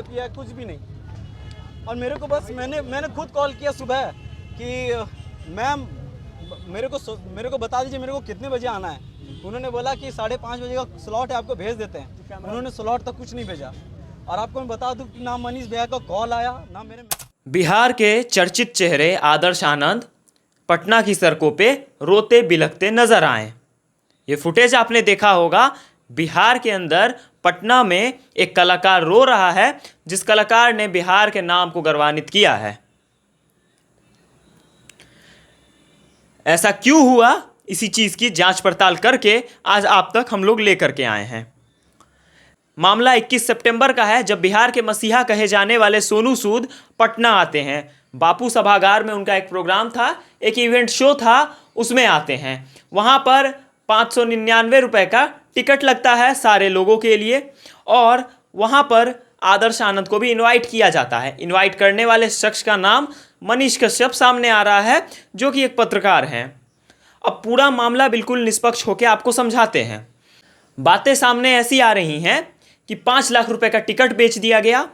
किया कुछ भी नहीं। और मेरे को बस मैंने खुद कॉल किया सुबह कि मैम मेरे को बता दीजिए मेरे को कितने बजे आना है। उन्होंने बोला कि 5:30 बजे का स्लॉट है, आपको भेज देते हैं। उन्होंने स्लॉट तक कुछ नहीं भेजा। और आपको मैं बता दूं कि ना मनीष भैया का कॉल आया ना मेरे। बिहार के चर्चित चेहरे आदर्श आनंद पटना की सड़कों पे रोते बिलखते नजर आए। ये फुटेज आपने देखा होगा। बिहार के अंदर पटना में एक कलाकार रो रहा है, जिस कलाकार ने बिहार के नाम को गौरवान्वित किया है। ऐसा क्यों हुआ, इसी चीज की जांच पड़ताल करके आज आप तक हम लोग लेकर के आए हैं। मामला 21 सितंबर का है, जब बिहार के मसीहा कहे जाने वाले सोनू सूद पटना आते हैं। बापू सभागार में उनका एक प्रोग्राम था, एक इवेंट शो था, उसमें आते हैं। वहां पर 599 रुपए का टिकट लगता है सारे लोगों के लिए। और वहां पर आदर्श आनंद को भी इनवाइट किया जाता है। इनवाइट करने वाले शख्स का नाम मनीष कश्यप सामने आ रहा है, जो कि एक पत्रकार हैं। अब पूरा मामला बिल्कुल निष्पक्ष होकर आपको समझाते हैं। बातें सामने ऐसी आ रही हैं कि 5 लाख रुपए का टिकट बेच दिया गया।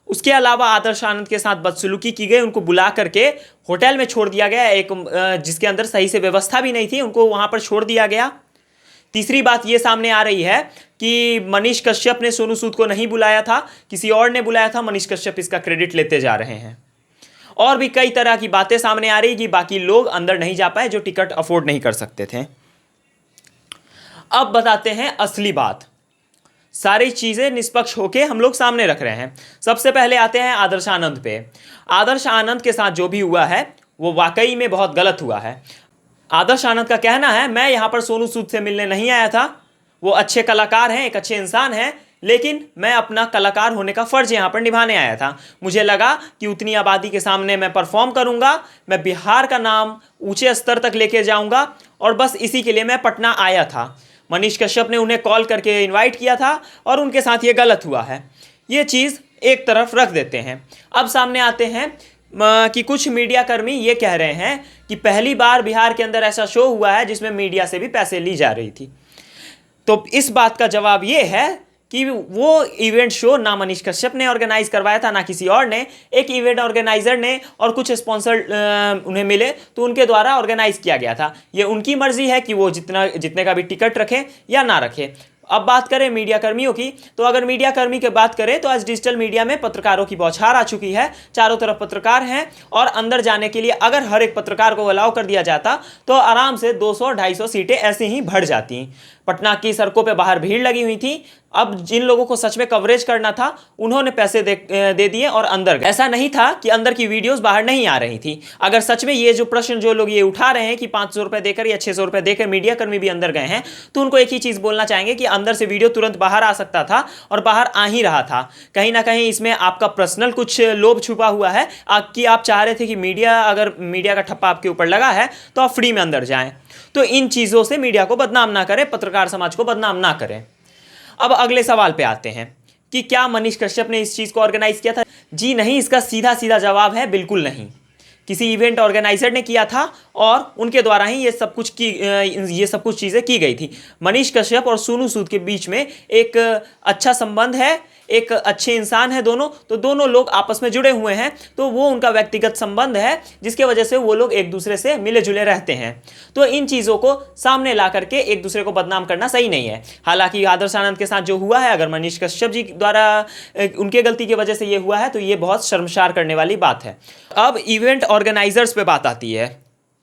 उसके अलावा आदर्श आनंद के साथ बदसलूकी की गई। उनको बुला करके होटल में छोड़ दिया गया, एक जिसके अंदर सही से व्यवस्था भी नहीं थी, उनको वहां पर छोड़ दिया गया। तीसरी बात यह सामने आ रही है कि मनीष कश्यप ने सोनू सूद को नहीं बुलाया था, किसी और ने बुलाया था। मनीष कश्यप इसका क्रेडिट लेते जा रहे हैं। और भी कई तरह की बातें सामने आ रही कि बाकी लोग अंदर नहीं जा पाए जो टिकट अफोर्ड नहीं कर सकते थे। अब बताते हैं असली बात। सारी चीजें निष्पक्ष होके हम लोग सामने रख रहे हैं। सबसे पहले आते हैं आदर्श आनंद पे। आदर्श आनंद के साथ जो भी हुआ है वो वाकई में बहुत गलत हुआ है। आदर्श आनंद का कहना है, मैं यहां पर सोनू सूद से मिलने नहीं आया था। वो अच्छे कलाकार हैं, एक अच्छे इंसान हैं, लेकिन मैं अपना कलाकार होने का फर्ज यहां पर निभाने आया था। मुझे लगा कि उतनी आबादी के सामने मैं परफॉर्म करूंगा, मैं बिहार का नाम ऊंचे स्तर तक लेके जाऊंगा, और बस इसी के लिए मैं पटना आया था। मनीष कश्यप ने उन्हें कॉल करके इनवाइट किया था और उनके साथ ये गलत हुआ है। ये चीज़ एक तरफ रख देते हैं। अब सामने आते हैं कि कुछ मीडिया कर्मी ये कह रहे हैं कि पहली बार बिहार के अंदर ऐसा शो हुआ है जिसमें मीडिया से भी पैसे ली जा रही थी। तो इस बात का जवाब ये है कि वो इवेंट शो ना मनीष कश्यप ने ऑर्गेनाइज करवाया था, ना किसी और ने। एक इवेंट ऑर्गेनाइजर ने और कुछ स्पॉन्सर उन्हें मिले तो उनके द्वारा ऑर्गेनाइज किया गया था। ये उनकी मर्जी है कि वो जितने का भी टिकट रखें या ना रखें। अब बात करें मीडिया कर्मियों की, तो अगर मीडिया कर्मी की बात करें तो आज डिजिटल मीडिया में पत्रकारों की बौछार आ चुकी है। चारों तरफ पत्रकार हैं और अंदर जाने के लिए अगर हर एक पत्रकार को अलाउ कर दिया जाता तो आराम से 200-250 सीटें ऐसे ही भर जाती। पटना की सड़कों पे बाहर भीड़ लगी हुई थी। अब जिन लोगों को सच में कवरेज करना था उन्होंने पैसे दे दिए और अंदर गए। ऐसा नहीं था कि अंदर की वीडियोस बाहर नहीं आ रही थी। अगर सच में ये जो प्रश्न जो लोग ये उठा रहे हैं कि 500 रुपए देकर या 600 रुपए देकर मीडिया कर्मी भी अंदर गए हैं, तो उनको एक ही चीज बोलना चाहेंगे कि अंदर से वीडियो तुरंत बाहर आ सकता था और बाहर आ ही रहा था। कहीं ना कहीं इसमें आपका पर्सनल कुछ लोभ छुपा हुआ है कि आप चाह रहे थे कि अगर मीडिया का ठप्पा आपके ऊपर लगा है तो आप फ्री में अंदर जाएं। तो इन चीजों से मीडिया को बदनाम ना करें, पत्रकार समाज को बदनाम ना करें। अब अगले सवाल पे आते हैं कि क्या मनीष कश्यप ने इस चीज को ऑर्गेनाइज किया था? जी नहीं, इसका सीधा सीधा जवाब है बिल्कुल नहीं। किसी इवेंट ऑर्गेनाइजर ने किया था और उनके द्वारा ही ये सब कुछ चीजें की गई थी। मनीष कश्यप और सोनू सूद के बीच में एक अच्छा संबंध है, एक अच्छे इंसान है दोनों, तो दोनों लोग आपस में जुड़े हुए हैं। तो वो उनका व्यक्तिगत संबंध है जिसके वजह से वो लोग एक दूसरे से मिले जुले रहते हैं। तो इन चीज़ों को सामने ला करके एक दूसरे को बदनाम करना सही नहीं है। हालांकि आदर्श आनंद के साथ जो हुआ है, अगर मनीष कश्यप जी द्वारा उनके गलती की वजह से ये हुआ है तो ये बहुत शर्मसार करने वाली बात है। अब इवेंट ऑर्गेनाइजर्स पे बात आती है।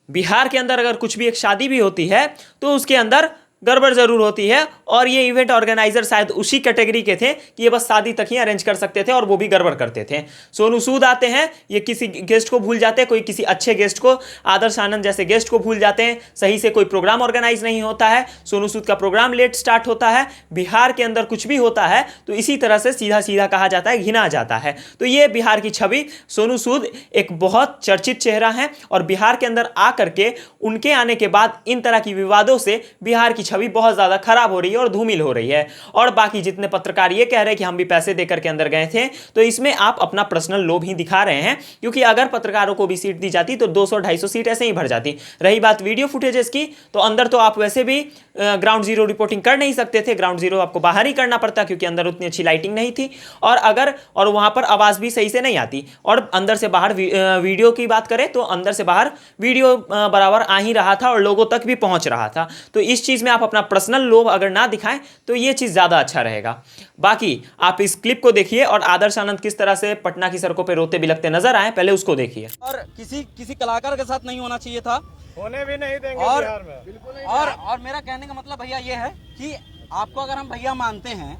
बिहार के अंदर अगर कुछ भी एक शादी भी होती है तो उसके अंदर गड़बड़ जरूर होती है, और ये इवेंट ऑर्गेनाइजर शायद उसी कैटेगरी के थे कि ये बस शादी तक ही अरेंज कर सकते थे और वो भी गड़बड़ करते थे। सोनू सूद आते हैं, ये किसी गेस्ट को भूल जाते हैं, कोई किसी अच्छे गेस्ट को, आदर्श आनंद जैसे गेस्ट को भूल जाते हैं। सही से कोई प्रोग्राम ऑर्गेनाइज नहीं होता है। सोनू सूद का प्रोग्राम लेट स्टार्ट होता है। बिहार के अंदर कुछ भी होता है तो इसी तरह से सीधा सीधा कहा जाता है, घिना जाता है। तो ये बिहार की छवि, सोनू सूद एक बहुत चर्चित चेहरा है और बिहार के अंदर आ करके उनके आने के बाद इन तरह की विवादों से बिहार की छवि बहुत ज़्यादा खराब हो रही है और धूमिल हो रही है। और बाकी जितने पत्रकार ये कह रहे हैं कि हम भी पैसे देकर के अंदर गए थे, तो इसमें आप अपना पर्सनल लोभ ही दिखा रहे हैं, क्योंकि अगर पत्रकारों को भी सीट दी जाती तो 200-250 सीट ऐसे ही भर जाती। रही बात वीडियो फुटेजेस की, तो अंदर तो आप वैसे भी ग्राउंड जीरो रिपोर्टिंग कर नहीं सकते थे, ग्राउंड जीरो आपको बाहर ही करना पड़ता, क्योंकि अंदर उतनी अच्छी लाइटिंग नहीं थी और वहां पर आवाज़ भी सही से नहीं आती। और अंदर से बाहर वीडियो की बात करें तो अंदर से बाहर वीडियो बराबर आ ही रहा था और लोगों तक भी पहुंच रहा था। तो इस चीज़ में आप अपना पर्सनल लोभ अगर ना दिखाएं तो ये चीज़ ज़्यादा अच्छा रहेगा। बाकी आप इस क्लिप को देखिए और आदर्श आनंद किस तरह से पटना की सड़कों पर रोते बिलखते नजर आए, पहले उसको देखिए। और किसी कलाकार के साथ नहीं होना चाहिए था, होने भी नहीं देंगे और बिहार में। बिल्कुल नहीं। और मेरा कहने का मतलब भैया ये है कि आपको अगर हम भैया मानते हैं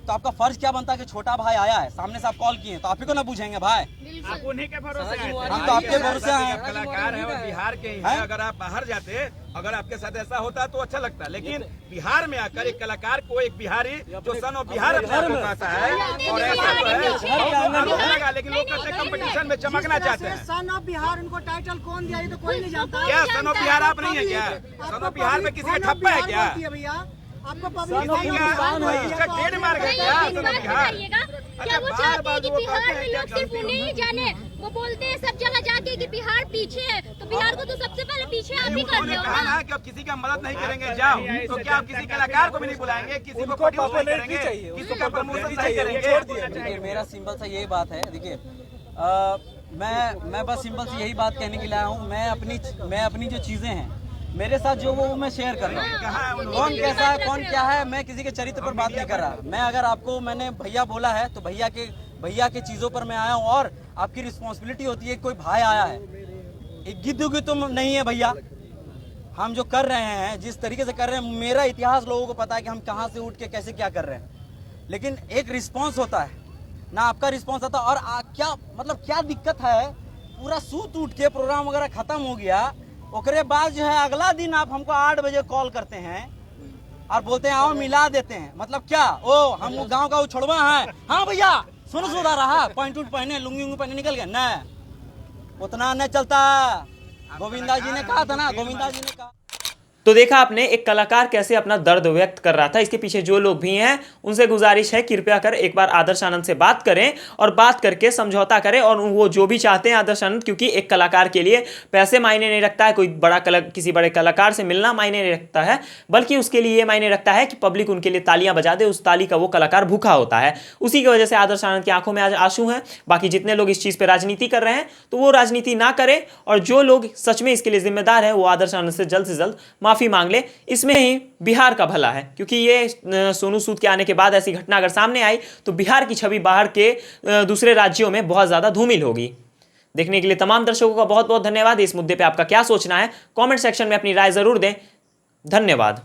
तो आपका फर्ज क्या बनता है कि छोटा भाई आया है, सामने से आप कॉल किए तो आप ही को ना पूछेंगे भाई। आप उन्हीं के भरोसे आए थे। हम तो आपके भरोसे आए हैं। कलाकार है और बिहार के ही हैं। अगर आप बाहर जाते, अगर आपके साथ ऐसा होता तो अच्छा लगता, लेकिन बिहार में आकर एक कलाकार को, एक बिहारी जो सन ऑफ बिहार अपने आप को कहता है और ऐसा तो है, लेकिन लोग कहते हैं कंपटीशन में चमकना चाहते हैं। सन ऑफ बिहार उनको टाइटल कौन दिया, ये तो कोई नहीं जानता। क्या सन ऑफ बिहार आप नहीं है क्या? सन ऑफ बिहार में किसी का ठप्पा है क्या? भैया आपको क्या वो चाहते हैं कि बिहार में लोग सिर्फ उन्हें ही जाने? वो बोलते हैं सब जगह जाके कि बिहार पीछे है, तो बिहार को तो सबसे पहले पीछे आप ही करते हो कहा ना कि अब किसी का मदद नहीं करेंगे जाओ, तो क्या आप किसी कलाकार को भी नहीं बुलाएंगे, किसी को प्रोड्यूस नहीं करेंगे, किसी का प्रमोशन नहीं करेंगे? देखिए मेरा सिंपल सा यही बात है। देखिए मैं बस सिंपल सी यही बात कहने के लिए आया हूँ। मैं अपनी जो चीजें हैं मेरे साथ जो वो मैं शेयर कर रहा हूँ। कौन कैसा है, कौन क्या है, मैं किसी के चरित्र पर बात नहीं कर रहा। मैं अगर आपको मैंने भैया बोला है तो भैया के चीज़ों पर मैं आया हूँ। और आपकी रिस्पॉन्सिबिलिटी होती है, कोई भाई आया है, एक गिद्ध तुम नहीं है भैया। हम जो कर रहे हैं, जिस तरीके से कर रहे हैं, मेरा इतिहास लोगों को पता है कि हम कहाँ से उठ के कैसे क्या कर रहे हैं। लेकिन एक रिस्पॉन्स होता है ना, आपका रिस्पॉन्स आता है। और क्या दिक्कत है, पूरा सूत उठ के प्रोग्राम वगैरह खत्म हो गया, ओकरे बाद जो है अगला दिन आप हमको 8 बजे कॉल करते हैं और बोलते हैं आओ मिला देते हैं। मतलब क्या, ओ हम गांव का उछड़वा है? हाँ भैया सुधा रहा, पैंट पहने, लुंगी पहने निकल गए न, उतना नहीं चलता। गोविंदा जी ने कहा था ना, गोविंदा जी ने कहा। तो देखा आपने एक कलाकार कैसे अपना दर्द व्यक्त कर रहा था। इसके पीछे जो लोग भी हैं उनसे गुजारिश है कृपया कर एक बार आदर्श आनंद से बात करें और बात करके समझौता करें। और वो जो भी चाहते हैं आदर्श आनंद, क्योंकि एक कलाकार के लिए पैसे मायने नहीं रखता है, कोई किसी बड़े कलाकार से मिलना मायने नहीं रखता है, बल्कि उसके लिए ये मायने रखता है कि पब्लिक उनके लिए तालियां बजा दे, उस ताली का वो कलाकार भूखा होता है। उसी की वजह से आदर्श आनंद की आंखों में आज आंसू हैं। बाकी जितने लोग इस चीज़ पर राजनीति कर रहे हैं तो वो राजनीति ना करें, और जो लोग सच में इसके लिए जिम्मेदार है वो आदर्श आनंद से जल्द माफी मांग ले। इसमें ही बिहार का भला है, क्योंकि ये सोनू सूद के आने के बाद ऐसी घटना अगर सामने आई तो बिहार की छवि बाहर के दूसरे राज्यों में बहुत ज़्यादा धूमिल होगी। देखने के लिए तमाम दर्शकों का बहुत बहुत धन्यवाद। इस मुद्दे पे आपका क्या सोचना है, कमेंट सेक्शन में अपनी राय जरूर दें। धन्यवाद।